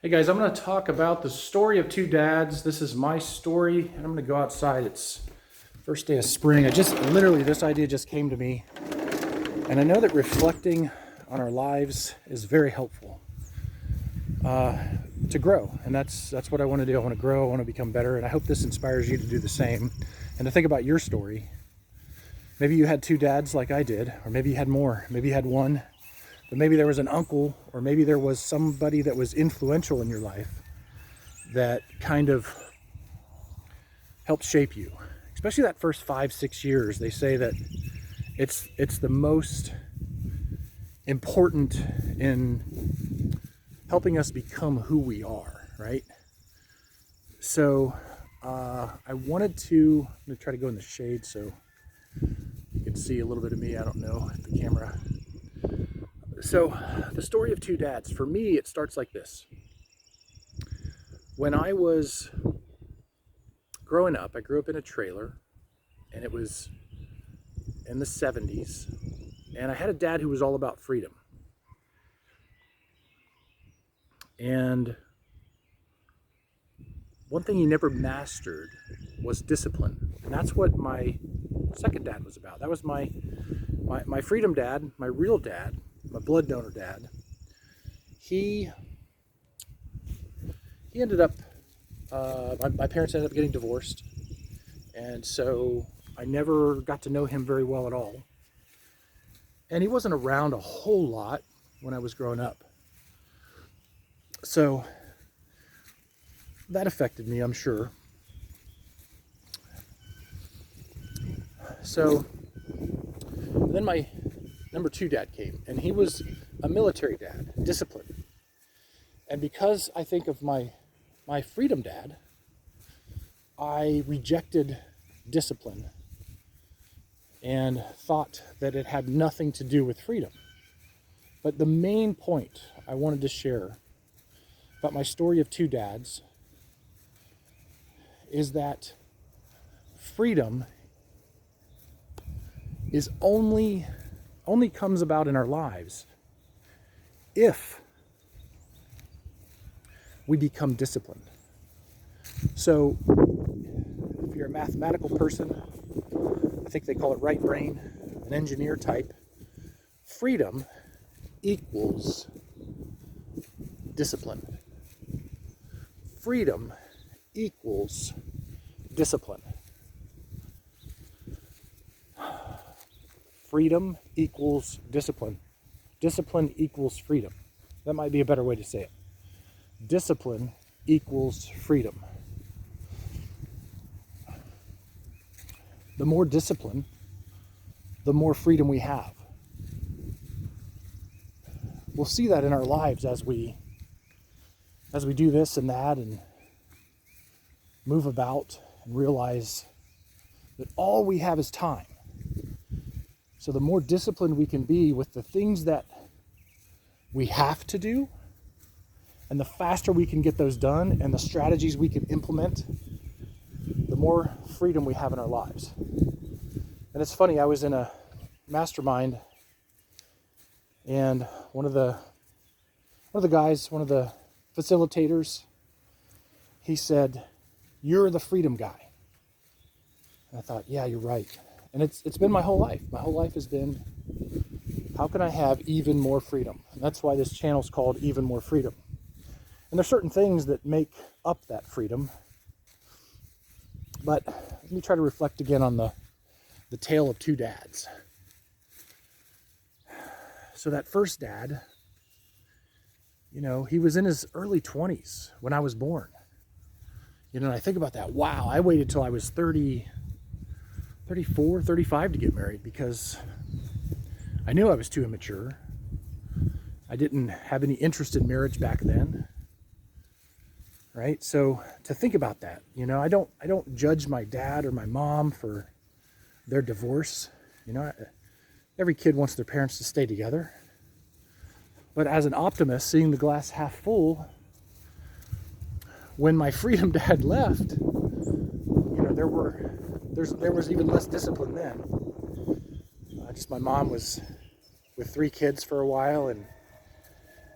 Hey guys, I'm going to talk about the story of two dads. This is my story, and I'm going to go outside. It's first day of spring. This idea just came to me, and I know that reflecting on our lives is very helpful to grow, and that's what I want to do. I want to grow. I want to become better, and I hope this inspires you to do the same and to think about your story. Maybe you had two dads like I did, or maybe you had more. Maybe you had one. But maybe there was an uncle, or maybe there was somebody that was influential in your life that kind of helped shape you. Especially that first 5-6 years. They say that it's the most important in helping us become who we are, right? So I'm going to try to go in the shade so you can see a little bit of me. I don't know if the camera. So the story of two dads, for me, it starts like this. When I was growing up, I grew up in a trailer, and it was in the 70s, and I had a dad who was all about freedom. And one thing he never mastered was discipline. And that's what my second dad was about. That was my freedom dad, my real dad, my blood donor dad. He ended up, my parents ended up getting divorced. And so I never got to know him very well at all. And he wasn't around a whole lot when I was growing up. So that affected me, I'm sure. So then my number two dad came, and he was a military dad, disciplined. And because I think of my freedom dad, I rejected discipline and thought that it had nothing to do with freedom. But the main point I wanted to share about my story of two dads is that freedom is only comes about in our lives if we become disciplined. So if you're a mathematical person, I think they call it right brain, an engineer type, freedom equals discipline. Freedom equals discipline. Freedom equals discipline. Discipline equals freedom. That might be a better way to say it. Discipline equals freedom. The more discipline, the more freedom we have. We'll see that in our lives as we do this and that and move about and realize that all we have is time. So the more disciplined we can be with the things that we have to do, and the faster we can get those done and the strategies we can implement, the more freedom we have in our lives. And it's funny, I was in a mastermind, and one of the facilitators, he said, "You're the freedom guy." And I thought, yeah, you're right. And it's been my whole life. My whole life has been, how can I have even more freedom? And that's why this channel is called Even More Freedom. And there's certain things that make up that freedom. But let me try to reflect again on the tale of two dads. So that first dad, he was in his early 20s when I was born. And I think about that. Wow, I waited till I was 34, 35 to get married because I knew I was too immature. I didn't have any interest in marriage back then. Right? So to think about that, I don't judge my dad or my mom for their divorce. Every kid wants their parents to stay together. But as an optimist, seeing the glass half full, when my freedom dad left, there was even less discipline then. My mom was with 3 kids for a while and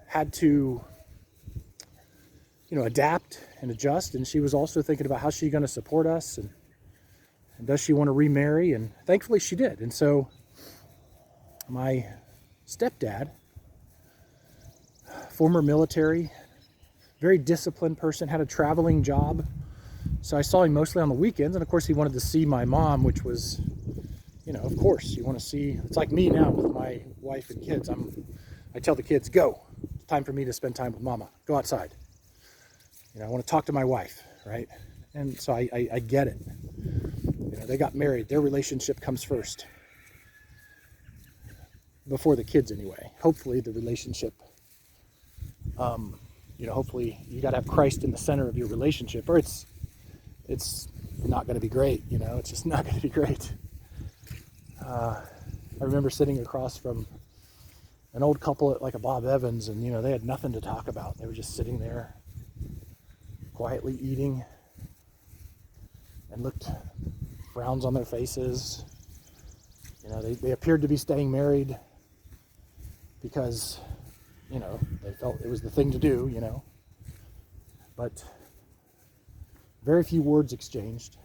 had to adapt and adjust. And she was also thinking about how she's going to support us, and does she want to remarry? And thankfully she did. And so my stepdad, former military, very disciplined person, had a traveling job. So I saw him mostly on the weekends. And of course he wanted to see my mom, which was, of course you want to see. It's like me now with my wife and kids. I tell the kids, go. It's time for me to spend time with mama. Go outside. I want to talk to my wife, right? And so I get it. They got married. Their relationship comes first. Before the kids anyway. Hopefully the relationship, hopefully you got to have Christ in the center of your relationship, or it's not going to be great. It's just not going to be great. I remember sitting across from an old couple at like a Bob Evans, and they had nothing to talk about. They were just sitting there quietly eating, and looked frowns on their faces. They appeared to be staying married because they felt it was the thing to do, but very few words exchanged.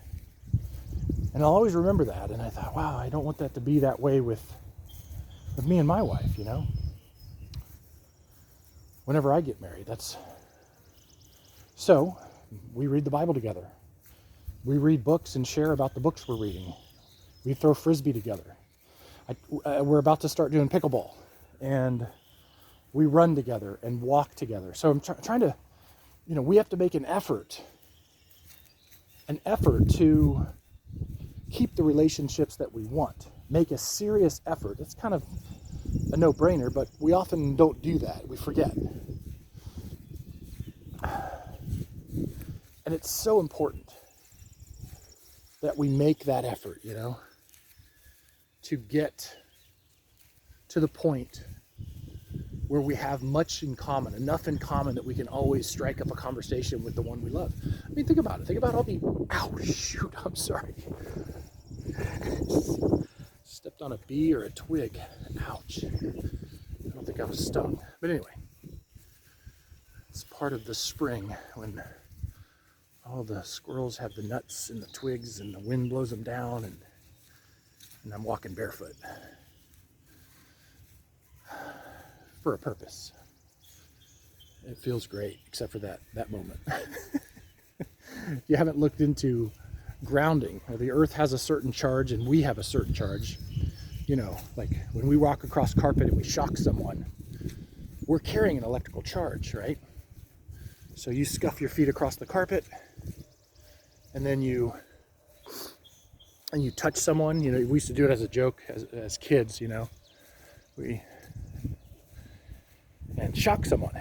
And I'll always remember that. And I thought, wow, I don't want that to be that way with me and my wife, whenever I get married. So we read the Bible together. We read books and share about the books we're reading. We throw frisbee together. We're about to start doing pickleball, and we run together and walk together. So I'm trying to, we have to make an effort to keep the relationships that we want. Make a serious effort. It's kind of a no-brainer, but we often don't do that. We forget. And it's so important that we make that effort, to get to the point where we have much in common, enough in common that we can always strike up a conversation with the one we love. I mean, think about it. Think about all the, ow, shoot, I'm sorry. Stepped on a bee or a twig. Ouch. I don't think I was stung. But anyway, it's part of the spring when all the squirrels have the nuts and the twigs and the wind blows them down, and I'm walking barefoot for a purpose. It feels great, except for that moment. If you haven't looked into grounding, the earth has a certain charge and we have a certain charge. Like when we walk across carpet and we shock someone, we're carrying an electrical charge, right? So you scuff your feet across the carpet, and then you touch someone. We used to do it as a joke as kids, and shock someone.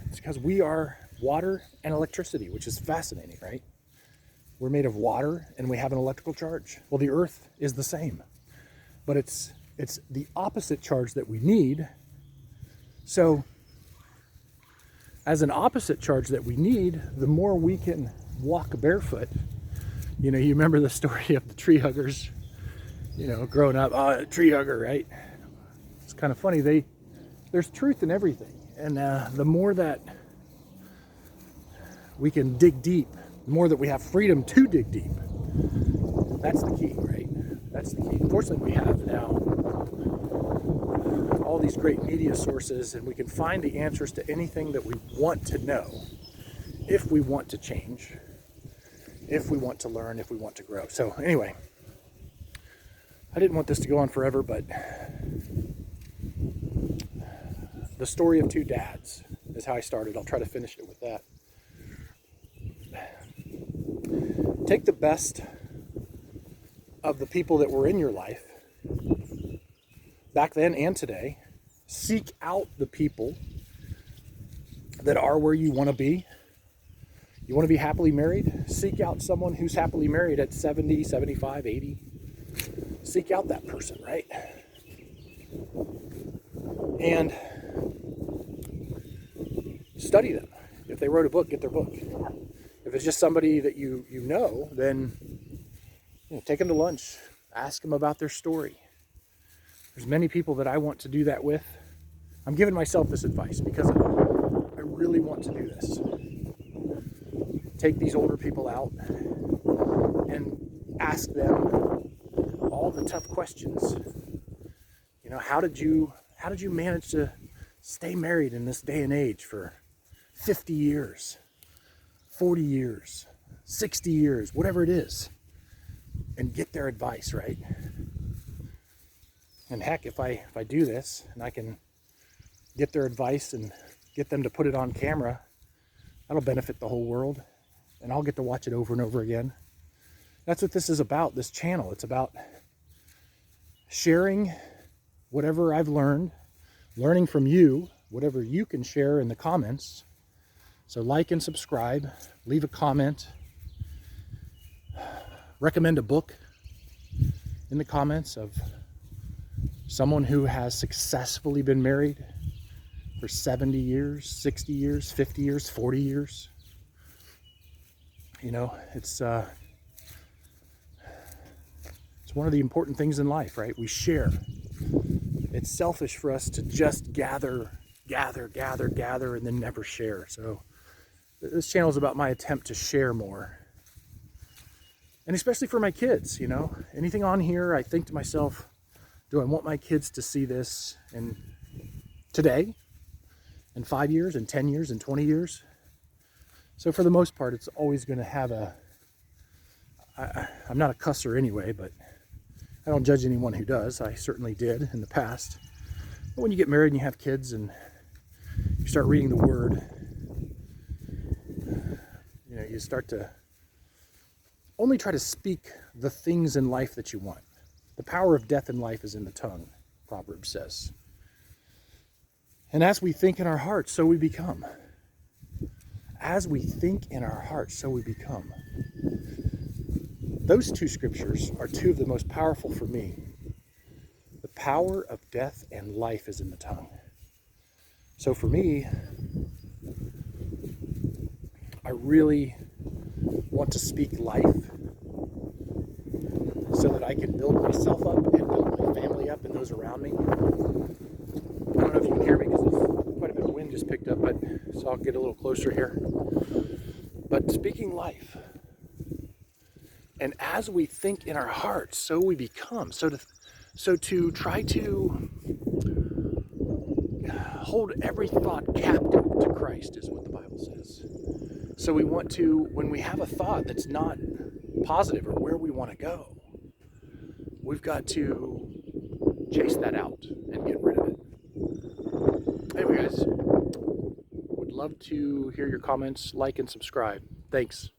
It's because we are water and electricity, which is fascinating, right? We're made of water and we have an electrical charge. Well, the earth is the same, but it's the opposite charge that we need. So as an opposite charge that we need, the more we can walk barefoot. You remember the story of the tree huggers, growing up, tree hugger, right? It's kind of funny. There's truth in everything. And the more that we can dig deep, the more that we have freedom to dig deep. That's the key, right? That's the key. Fortunately, we have now all these great media sources, and we can find the answers to anything that we want to know, if we want to change, if we want to learn, if we want to grow. So anyway, I didn't want this to go on forever, but the story of two dads is how I started. I'll try to finish it with that. Take the best of the people that were in your life, back then and today. Seek out the people that are where you want to be. You want to be happily married? Seek out someone who's happily married at 70, 75, 80. Seek out that person, right? And study them. If they wrote a book, get their book. If it's just somebody that you know, then take them to lunch. Ask them about their story. There's many people that I want to do that with. I'm giving myself this advice because I really want to do this. take these older people out and ask them all the tough questions. You know, how did you manage to stay married in this day and age for 50 years, 40 years, 60 years, whatever it is, and get their advice, right? And heck, if I do this and I can get their advice and get them to put it on camera, that'll benefit the whole world, and I'll get to watch it over and over again. That's what this is about, this channel. It's about sharing whatever I've learned, learning from you, whatever you can share in the comments. So like and subscribe, leave a comment, recommend a book in the comments of someone who has successfully been married for 70 years, 60 years, 50 years, 40 years. You know, it's one of the important things in life, right? We share. It's selfish for us to just gather, and then never share. So this channel is about my attempt to share more. And especially for my kids, you know, anything on here, I think to myself, do I want my kids to see this in today, in 5 years, in 10 years, in 20 years? So for the most part, it's always going to have I'm not a cusser anyway, but I don't judge anyone who does. I certainly did in the past. But when you get married and you have kids and you start reading the Word, you know, you start to only try to speak the things in life that you want. The power of death and life is in the tongue, Proverbs says. And as we think in our hearts, so we become. As we think in our hearts, so we become. Those two scriptures are two of the most powerful for me. The power of death and life is in the tongue. So for me, I really want to speak life so that I can build myself up and build my family up and those around me. I don't know if you can hear me because there's quite a bit of wind just picked up, but so I'll get a little closer here. But speaking life. And as we think in our hearts, so we become. So to try to hold every thought captive to Christ is what the Bible says. So we want to, when we have a thought that's not positive or where we want to go, we've got to chase that out and get rid of it. Anyway, guys, would love to hear your comments, like and subscribe. Thanks.